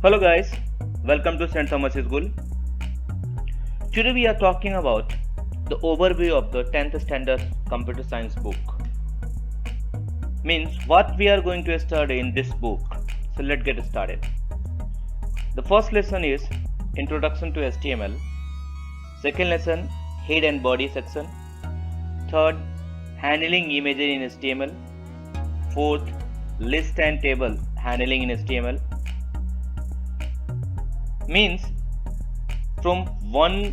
Hello guys, welcome to St. Thomas School. Today we are talking about the overview of the 10th standard computer science book. Means what we are going to study in this book. So let's get started. The first lesson is Introduction to HTML. Second lesson, Head and Body section. Third, Handling imagery in HTML. Fourth, List and Table handling in HTML. Means from 1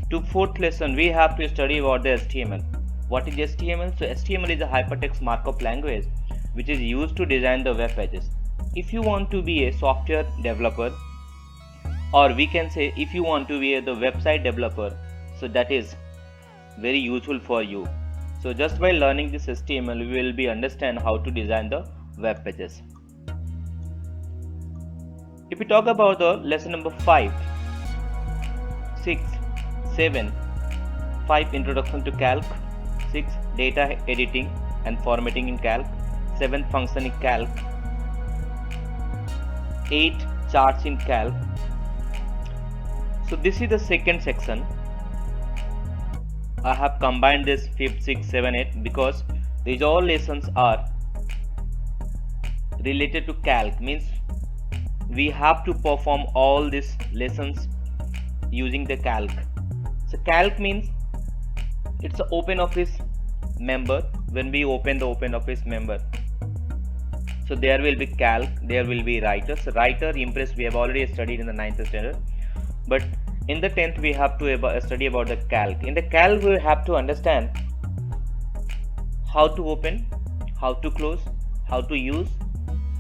to 4th lesson we have to study about the HTML. What is HTML? So HTML is a hypertext markup language which is used to design the web pages. If you want to be a software developer, or we can say if you want to be the website developer, so that is very useful for you. So just by learning this HTML we will be understand how to design the web pages. If we talk about the lesson number 5, 6, 7, 5 Introduction to Calc, 6 Data editing and formatting in Calc, 7 Function in Calc, 8 Charts in Calc. So this is the second section. I have combined this 5th, 6th, 7, 8 because these all lessons are related to Calc. Means we have to perform all these lessons using the Calc. So Calc means it's an OpenOffice member. When we open the OpenOffice member, so there will be Calc, there will be Writer. So Writer, Impress we have already studied in the 9th standard, but in the 10th we have to study about the Calc. In the Calc we have to understand how to open, how to close, how to use,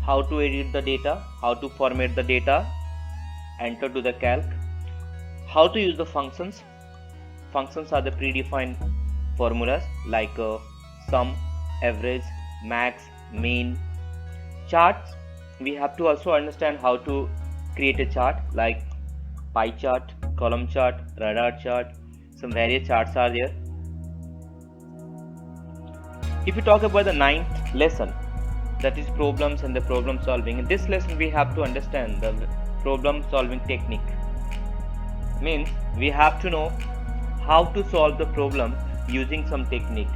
how to edit the data, how to format the data, enter to the Calc, how to use the functions. Functions are the predefined formulas like sum, average, max, mean. Charts, we have to also understand how to create a chart like pie chart, column chart, radar chart. Some various charts are there. If you talk about the 9th lesson, that is problems and the problem solving. In this lesson we have to understand the problem solving technique. Means we have to know how to solve the problem using some technique,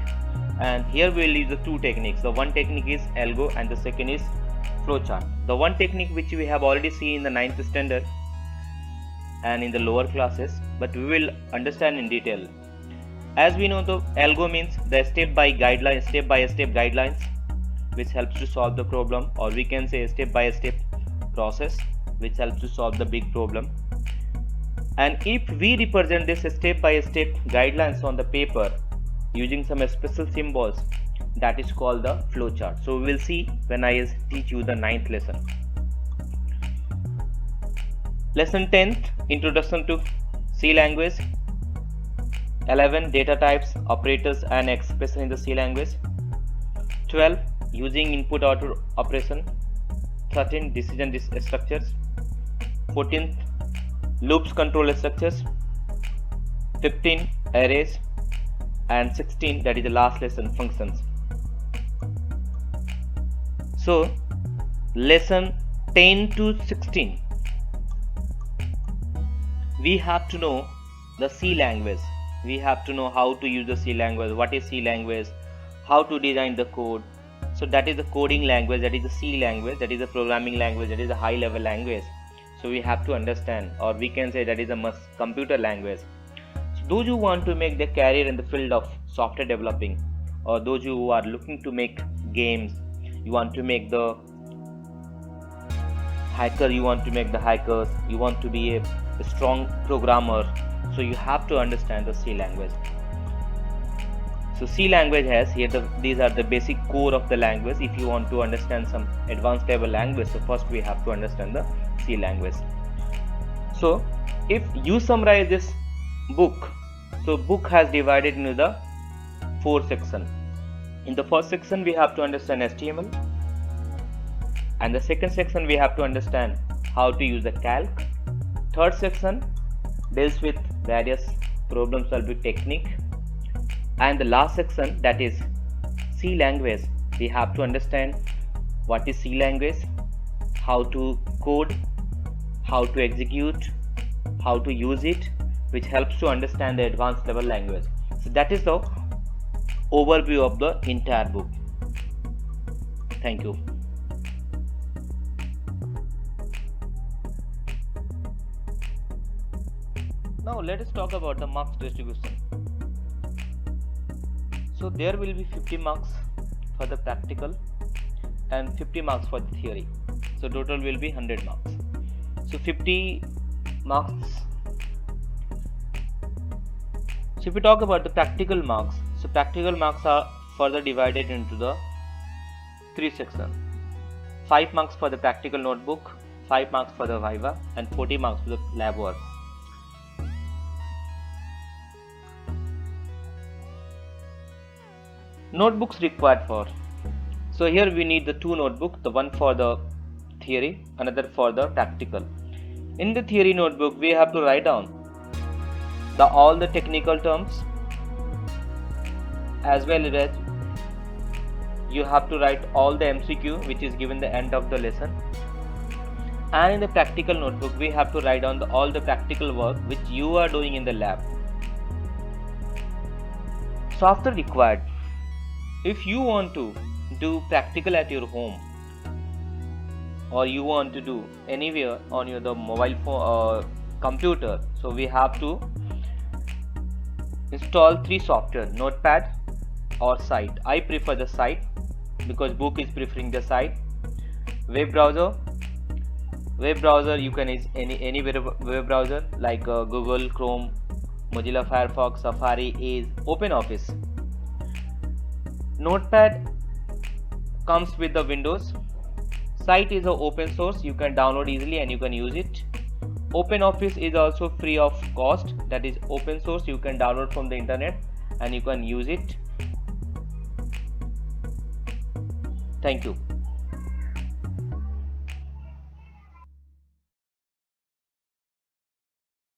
and here we will use the two techniques. The one technique is algo and the second is flowchart. The one technique which we have already seen in the 9th standard and in the lower classes, but we will understand in detail. As we know, the algo means the step by step guidelines which helps to solve the problem, or we can say step by step process which helps to solve the big problem. And if we represent this step by step guidelines on the paper using some special symbols, that is called the flowchart. So we will see when I teach you the 9th lesson. Lesson 10th, Introduction to C language. 11 Data types, operators and expression in the C language. 12 Using input output operation. 13 Decision structures. 14th Loops control structures. 15 Arrays. And 16, that is the last lesson, functions. So lesson 10 to 16 we have to know the C language. We have to know how to use the C language, what is C language, how to design the code. So that is the coding language, that is the C language, that is the programming language, that is a high level language. So we have to understand, or we can say that is a computer language. So those who want to make their career in the field of software developing, or those who are looking to make games, you want to make the hacker, you want to make the hackers, you want to be a strong programmer, so you have to understand the C language. So C language has here these are the basic core of the language. If you want to understand some advanced level language, so first we have to understand the C language. So if you summarize this book, so book has divided into the 4 sections. In the first section we have to understand HTML, and the second section we have to understand how to use the Calc. Third section deals with various problem solving technique, and the last section, that is C language, we have to understand what is C language, how to code, how to execute, how to use it, which helps to understand the advanced level language. So that is the overview of the entire book. Thank you. Now let us talk about the marks distribution. So there will be 50 marks for the practical and 50 marks for the theory. So total will be 100 marks. So 50 marks. So if we talk about the practical marks, so practical marks are further divided into the 3 sections. 5 marks for the practical notebook, 5 marks for the viva, and 40 marks for the lab work. Notebooks required for. So here we need the 2 notebooks, the one for the theory, another for the practical. In the theory notebook, we have to write down all the technical terms, as well as you have to write all the MCQ which is given the end of the lesson. And in the practical notebook, we have to write down all the practical work which you are doing in the lab. So after required, if you want to do practical at your home, or you want to do anywhere on your mobile phone or computer, so we have to install 3 software: Notepad or Site. I prefer the Site because book is preferring the Site. Web browser you can use any web browser like Google, Chrome, Mozilla Firefox, Safari, Edge, OpenOffice. Notepad comes with the Windows. Site is an open source, you can download easily and you can use it. OpenOffice is also free of cost, that is open source, you can download from the internet and you can use it. Thank you.